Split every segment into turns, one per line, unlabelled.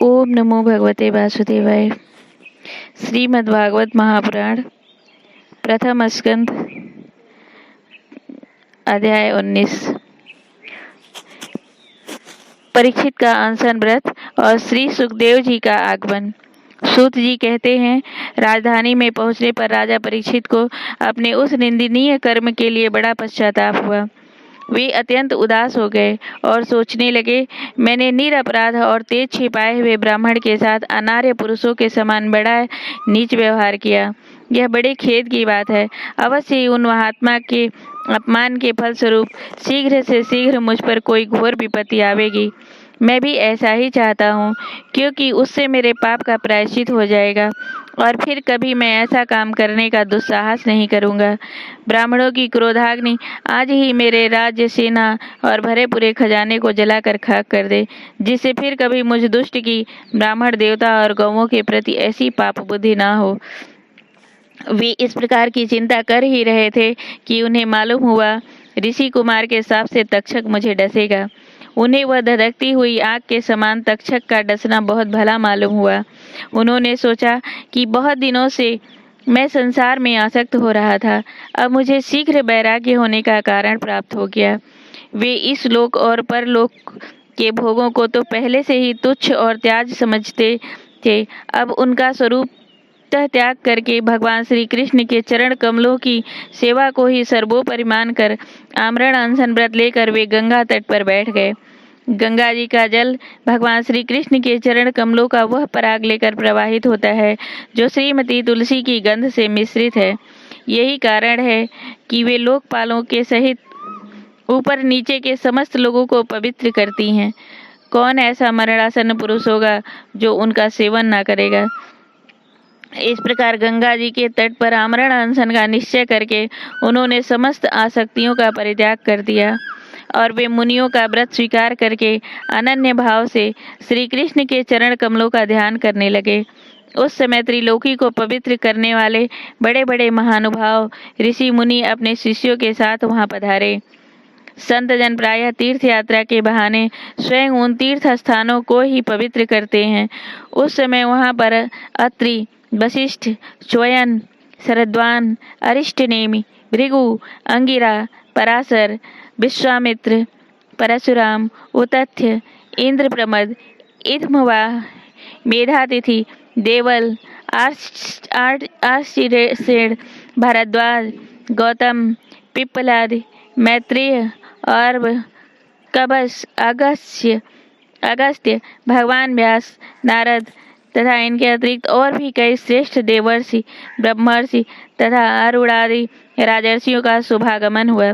ओम नमो भगवते वासुदेवाय। श्रीमद्भागवत महापुराण प्रथम स्कंद अध्याय 19। परीक्षित का अनशन व्रत और श्री सुखदेव जी का आगमन। सूत जी कहते हैं, राजधानी में पहुंचने पर राजा परीक्षित को अपने उस निंदनीय कर्म के लिए बड़ा पश्चाताप हुआ। वे अत्यंत उदास हो गए और सोचने लगे, मैंने निरपराध और तेज छिपाए हुए ब्राह्मण के साथ अनार्य पुरुषों के समान बड़ा नीच व्यवहार किया। यह बड़े खेद की बात है। अवश्य ही उन महात्मा के अपमान के फलस्वरूप शीघ्र से शीघ्र मुझ पर कोई घोर विपत्ति आवेगी। मैं भी ऐसा ही चाहता हूँ, क्योंकि उससे मेरे पाप का प्रायश्चित हो जाएगा और फिर कभी मैं ऐसा काम करने का दुस्साहस नहीं करूँगा। ब्राह्मणों की क्रोधाग्नि आज ही मेरे राज्य, सेना और भरे पूरे खजाने को जलाकर खाक कर दे, जिससे फिर कभी मुझ दुष्ट की ब्राह्मण देवता और गौओं के प्रति ऐसी पाप बुद्धि ना हो। वे इस प्रकार की चिंता कर ही रहे थे कि उन्हें मालूम हुआ ऋषि कुमार के साप से तक्षक मुझे डसेगा। उन्हें वह धधकती हुई आग के समान तक्षक का डसना बहुत भला मालूम हुआ। उन्होंने सोचा कि बहुत दिनों से मैं संसार में आसक्त हो रहा था, अब मुझे शीघ्र वैराग्य होने का कारण प्राप्त हो गया। वे इस लोक और परलोक के भोगों को तो पहले से ही तुच्छ और त्याज समझते थे, अब उनका स्वरूप त्याग करके भगवान श्री कृष्ण के चरण कमलों की सेवा को ही सर्वोपरि मानकर आमरण अनशन व्रत लेकर वे गंगा तट पर बैठ गए। गंगा जी का जल भगवान श्री कृष्ण के चरण कमलों का वह पराग लेकर प्रवाहित होता है जो श्रीमती तुलसी की गंध से मिश्रित है। यही कारण है कि वे लोकपालों के सहित ऊपर नीचे के समस्त लोगों को पवित्र करती हैं। कौन ऐसा मरणासन्न पुरुष होगा जो उनका सेवन ना करेगा। इस प्रकार गंगा जी के तट पर आमरण अनशन का निश्चय करके उन्होंने समस्त आसक्तियों का परित्याग कर दिया और वे मुनियों का व्रत स्वीकार करके अनन्य भाव से श्री कृष्ण के चरण कमलों का ध्यान करने लगे। उस समय त्रिलोकी को पवित्र करने वाले बड़े बड़े महानुभाव ऋषि मुनि अपने शिष्यों के साथ वहां पधारे। संत जन प्रायः तीर्थ यात्रा के बहाने स्वयं उन तीर्थ स्थानों को ही पवित्र करते हैं। उस समय वहां पर अत्रि, वशिष्ठ, च्वयन, शरद्वान, अरिष्टनेमि, भृगु, अंगिरा, पराशर, विश्वामित्र, परशुराम, उतथ्य, इंद्रप्रमद, इत्मवाह, मेधातिथि, देवल, आर्षसेन, भारद्वाज, गौतम, पिप्पलादि, मैत्रेय, अर्व, कबस, अगस्त्य, भगवान व्यास, नारद तथा इनके अतिरिक्त और भी कई श्रेष्ठ देवर्षि, ब्रह्मर्षि तथा अरुणादि राजर्षियों का शुभागमन हुआ।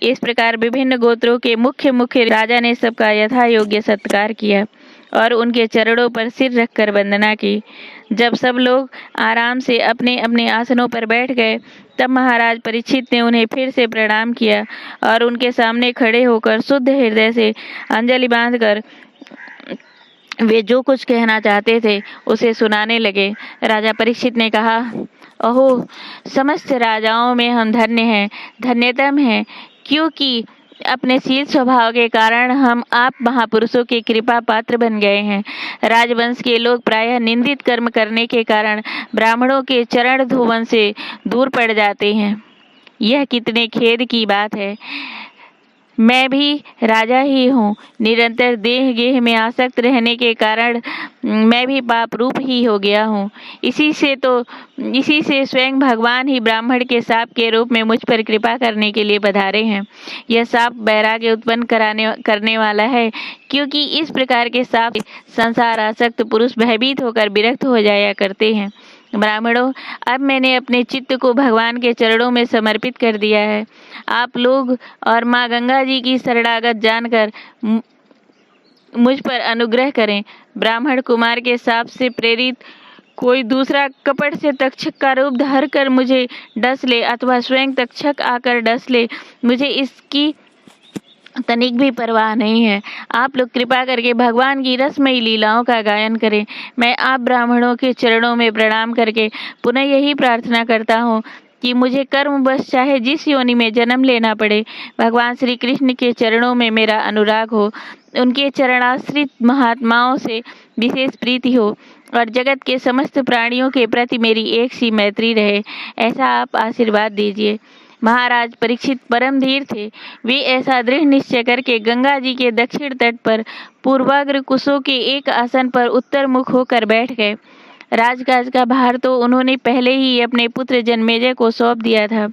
इस प्रकार विभिन्न गोत्रों के मुख्य मुख्य राजा ने सबका यथा योग्य सत्कार किया और उनके चरणों पर सिर रखकर वंदना की। जब सब लोग आराम से अपने अपने आसनों पर बैठ गए, तब महाराज परीक्षित ने उन्हें फिर से प्रणाम किया और उनके सामने खड़े होकर शुद्ध हृदय से अंजलि बांधकर वे जो कुछ कहना चाहते थे उसे सुनाने लगे। राजा परीक्षित ने कहा, अहो, समस्त राजाओं में हम धन्य हैं, धन्यतम हैं, क्योंकि अपने शील स्वभाव के कारण हम आप महापुरुषों के कृपा पात्र बन गए हैं। राजवंश के लोग प्रायः निंदित कर्म करने के कारण ब्राह्मणों के चरण धोवन से दूर पड़ जाते हैं। यह कितने खेद की बात है। मैं भी राजा ही हूँ। निरंतर देह गेह में आसक्त रहने के कारण मैं भी पाप रूप ही हो गया हूँ। इसी से स्वयं भगवान ही ब्राह्मण के शाप के रूप में मुझ पर कृपा करने के लिए पधारे हैं। यह शाप वैराग्य उत्पन्न करने वाला है, क्योंकि इस प्रकार के शाप संसार आसक्त पुरुष भयभीत होकर विरक्त हो जाया करते हैं। ब्राह्मणों, अब मैंने अपने चित्त को भगवान के चरणों में समर्पित कर दिया है। आप लोग और माँ गंगा जी की शरणागत जानकर मुझ पर अनुग्रह करें। ब्राह्मण कुमार के शाप से प्रेरित कोई दूसरा कपट से तक्षक का रूप धार कर मुझे डस ले अथवा स्वयं तक्षक आकर डस ले, मुझे इसकी तनिक भी परवाह नहीं है। आप लोग कृपा करके भगवान की रसमयी लीलाओं का गायन करें। मैं आप ब्राह्मणों के चरणों में प्रणाम करके पुनः यही प्रार्थना करता हूँ कि मुझे कर्मवश चाहे जिस योनि में जन्म लेना पड़े, भगवान श्री कृष्ण के चरणों में मेरा अनुराग हो, उनके चरणाश्रित महात्माओं से विशेष प्रीति हो और जगत के समस्त प्राणियों के प्रति मेरी एक सी मैत्री रहे, ऐसा आप आशीर्वाद दीजिए। महाराज परीक्षित परम धीर थे। वे ऐसा दृढ़ निश्चय करके गंगा जी के दक्षिण तट पर पूर्वाग्र कुशों के एक आसन पर उत्तर मुख होकर बैठ गए। राजकाज का भार तो उन्होंने पहले ही अपने पुत्र जन्मेजय को सौंप दिया था।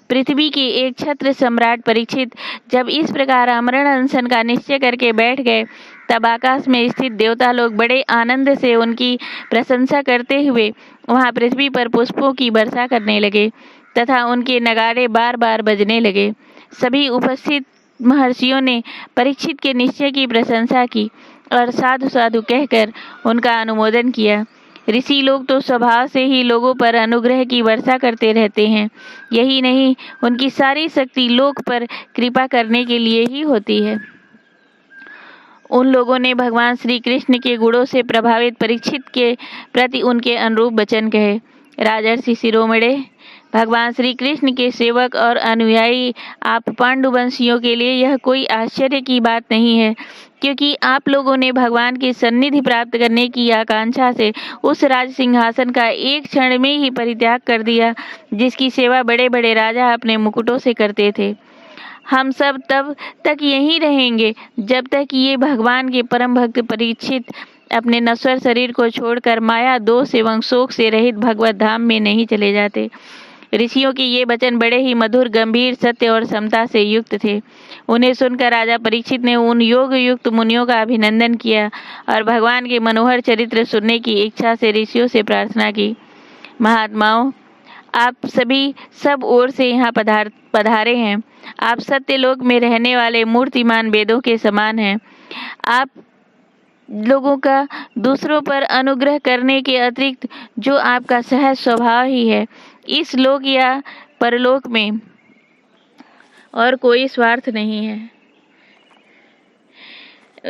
पृथ्वी के एक छत्र सम्राट परीक्षित जब इस प्रकार आमरण अनशन का निश्चय करके बैठ गए, तब आकाश में स्थित देवता लोग बड़े आनंद से उनकी प्रशंसा करते हुए वहां पृथ्वी पर पुष्पों की वर्षा करने लगे तथा उनके नगाड़े बार बार बजने लगे। सभी उपस्थित महर्षियों ने परीक्षित के निश्चय की प्रशंसा की और साधु साधु कहकर उनका अनुमोदन किया। ऋषि लोग तो स्वभाव से ही लोगों पर अनुग्रह की वर्षा करते रहते हैं। यही नहीं, उनकी सारी शक्ति लोक पर कृपा करने के लिए ही होती है। उन लोगों ने भगवान श्री कृष्ण के गुणों से प्रभावित परीक्षित के प्रति उनके अनुरूप वचन कहे। राजर्षि शिरोमणे, भगवान श्री कृष्ण के सेवक और अनुयायी आप पांडुवंशियों के लिए यह कोई आश्चर्य की बात नहीं है, क्योंकि आप लोगों ने भगवान की सन्निधि प्राप्त करने की आकांक्षा से उस राज सिंहासन का एक क्षण में ही परित्याग कर दिया जिसकी सेवा बड़े बड़े राजा अपने मुकुटों से करते थे। हम सब तब तक यहीं रहेंगे जब तक ये भगवान के परम भक्त परीक्षित अपने नश्वर शरीर को छोड़कर माया दोष एवं शोक से रहित भगवत धाम में नहीं चले जाते। ऋषियों के ये वचन बड़े ही मधुर, गंभीर, सत्य और समता से युक्त थे। उन्हें सुनकर राजा परीक्षित ने उन योग युक्त मुनियों का अभिनंदन किया और भगवान के मनोहर चरित्र सुनने की इच्छा से ऋषियों से प्रार्थना की। महात्माओं, आप सभी सब ओर से यहाँ पधारे हैं। आप सत्यलोक में रहने वाले मूर्तिमान वेदों के समान हैं। आप लोगों का दूसरों पर अनुग्रह करने के अतिरिक्त जो आपका सहज स्वभाव ही है, इस लोक या परलोक में और कोई स्वार्थ नहीं है।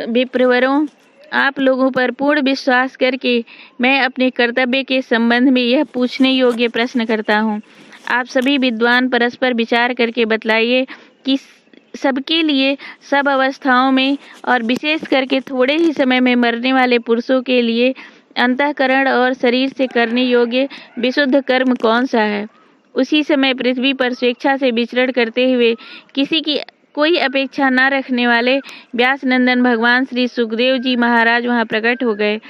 विप्रवरों, आप लोगों पर पूर्ण विश्वास करके मैं अपने कर्तव्य के संबंध में यह पूछने योग्य प्रश्न करता हूँ। आप सभी विद्वान परस्पर विचार करके बतलाइए कि सबके लिए सब अवस्थाओं में और विशेष करके थोड़े ही समय में मरने वाले पुरुषों के लिए अंतःकरण और शरीर से करने योग्य विशुद्ध कर्म कौन सा है। उसी समय पृथ्वी पर स्वेच्छा से विचरण करते हुए किसी की कोई अपेक्षा न रखने वाले व्यास नंदन भगवान श्री सुखदेव जी महाराज वहां प्रकट हो गए।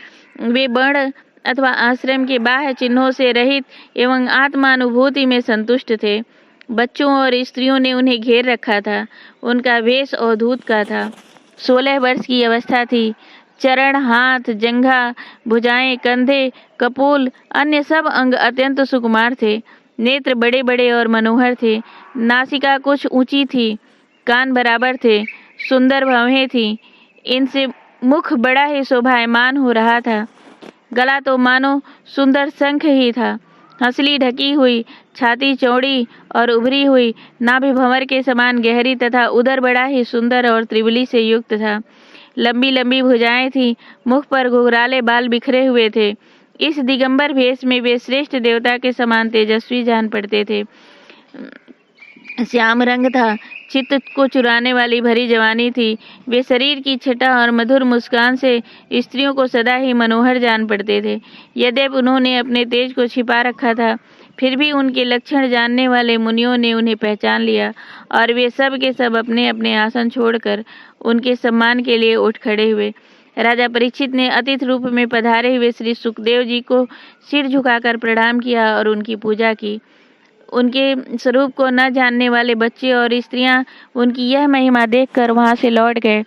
वे वर्ण अथवा आश्रम के बाह्य चिन्हों से रहित एवं आत्मानुभूति में संतुष्ट थे। बच्चों और स्त्रियों ने उन्हें घेर रखा था। उनका वेश अवधूत का था। 16 वर्ष की अवस्था थी। चरण, हाथ, जंघा, भुजाएं, कंधे, कपोल, अन्य सब अंग अत्यंत सुकुमार थे। नेत्र बड़े बड़े और मनोहर थे। नासिका कुछ ऊंची थी। कान बराबर थे। सुंदर भवें थी। इनसे मुख बड़ा ही शोभायमान हो रहा था। गला तो मानो सुंदर शंख ही था। हंसली ढकी हुई, छाती चौड़ी और उभरी हुई, नाभि भंवर के समान गहरी तथा उदर बड़ा ही सुंदर और त्रिबली से युक्त था। लंबी लंबी भुजाएं थी। मुख पर घुघराले बाल बिखरे हुए थे। इस दिगंबर भेष में वे श्रेष्ठ देवता के समान तेजस्वी जान पड़ते थे। श्याम रंग था। चित्त को चुराने वाली भरी जवानी थी। वे शरीर की छटा और मधुर मुस्कान से स्त्रियों को सदा ही मनोहर जान पड़ते थे। यद्यपि उन्होंने अपने तेज को छिपा रखा था, फिर भी उनके लक्षण जानने वाले मुनियों ने उन्हें पहचान लिया और वे सब के सब अपने अपने आसन छोड़कर उनके सम्मान के लिए उठ खड़े हुए। राजा परीक्षित ने अतिथि रूप में पधारे हुए श्री सुखदेव जी को सिर झुकाकर प्रणाम किया और उनकी पूजा की। उनके स्वरूप को न जानने वाले बच्चे और स्त्रियां उनकी यह महिमा देखकर वहां से लौट गए।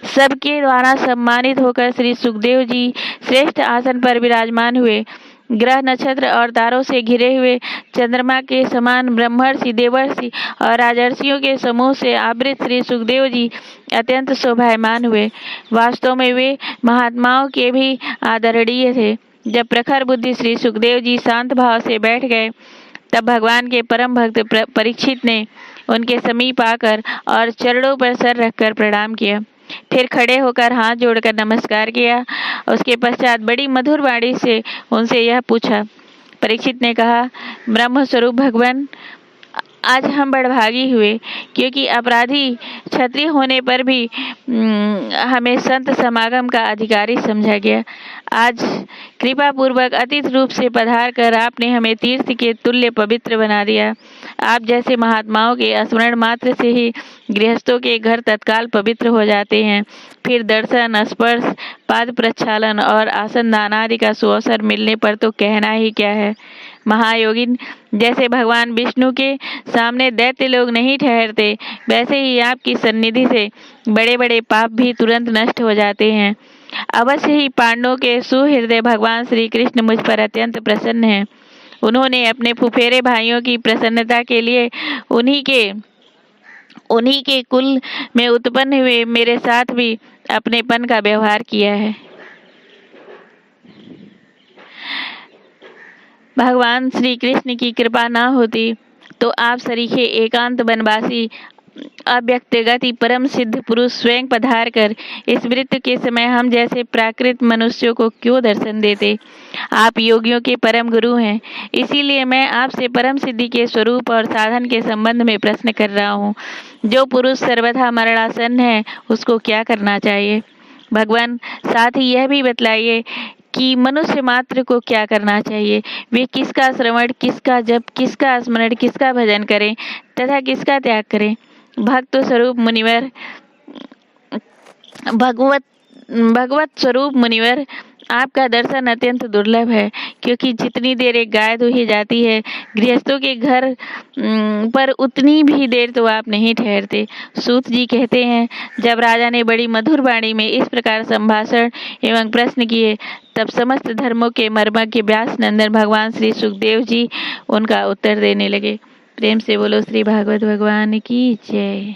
सबके द्वारा सम्मानित होकर श्री सुखदेव जी श्रेष्ठ आसन पर विराजमान हुए। ग्रह, नक्षत्र और तारों से घिरे हुए चंद्रमा के समान ब्रह्मर्षि, देवर्षि और राजर्षियों के समूह से आवृत श्री सुखदेव जी अत्यंत शोभायमान हुए। वास्तव में वे महात्माओं के भी आदरणीय थे। जब प्रखर बुद्धि श्री सुखदेव जी शांत भाव से बैठ गए, तब भगवान के परम भक्त परीक्षित ने उनके समीप आकर और चरणों पर सर रखकर प्रणाम किया। फिर खड़े होकर हाथ जोड़कर नमस्कार किया। उसके पश्चात बड़ी मधुर वाणी से उनसे यह पूछा, परीक्षित ने कहा, ब्रह्म स्वरूप भगवान, आज हम बड़भागी हुए, क्योंकि अपराधी क्षत्रिय होने पर भी हमें संत समागम का अधिकारी समझा गया। आज कृपा पूर्वक अतिथ रूप से पधार कर आपने हमें तीर्थ के तुल्य पवित्र बना दिया। आप जैसे महात्माओं के स्मरण मात्र से ही गृहस्थों के घर तत्काल पवित्र हो जाते हैं। फिर दर्शन, स्पर्श, पाद प्रक्षालन और आसन दान आदि का सुअवसर मिलने पर तो कहना ही क्या है। महायोगिन, जैसे भगवान विष्णु के सामने दैत्य लोग नहीं ठहरते, वैसे ही आपकी सन्निधि से बड़े बड़े पाप भी तुरंत नष्ट हो जाते हैं। अवश्य ही पांडवों के सुहृदय भगवान श्री कृष्ण मुझ पर अत्यंत प्रसन्न हैं। उन्होंने अपने फुफेरे भाइयों की प्रसन्नता के लिए उन्हीं के कुल में उत्पन्न हुए मेरे साथ भी अपनेपन का व्यवहार किया है। भगवान श्री कृष्ण की कृपा न होती तो आप सरीखे एकांत वनवासी अव्यक्त गति परम सिद्ध पुरुष स्वयं पधार कर इस मृत्यु के समय हम जैसे प्राकृत मनुष्यों को क्यों दर्शन देते। आप योगियों के परम गुरु हैं, इसीलिए मैं आपसे परम सिद्धि के स्वरूप और साधन के संबंध में प्रश्न कर रहा हूँ। जो पुरुष सर्वथा मरणासन्न है, उसको क्या करना चाहिए? भगवान, साथ ही यह भी बतलाइए कि मनुष्य मात्र को क्या करना चाहिए। वे किसका श्रवण, किसका जप, किसका स्मरण, किसका भजन करें तथा किसका त्याग करें। भक्त स्वरूप मुनिवर, भगवत स्वरूप मुनिवर, आपका दर्शन अत्यंत दुर्लभ है, क्योंकि जितनी देर एक गाय दुही जाती है गृहस्थों के घर पर, उतनी भी देर तो आप नहीं ठहरते। सूत जी कहते हैं, जब राजा ने बड़ी मधुर वाणी में इस प्रकार संभाषण एवं प्रश्न किए, तब समस्त धर्मों के मर्मज्ञ व्यास नंदन भगवान श्री सुखदेव जी उनका उत्तर देने लगे। प्रेम से बोलो श्री भागवत भगवान की जय।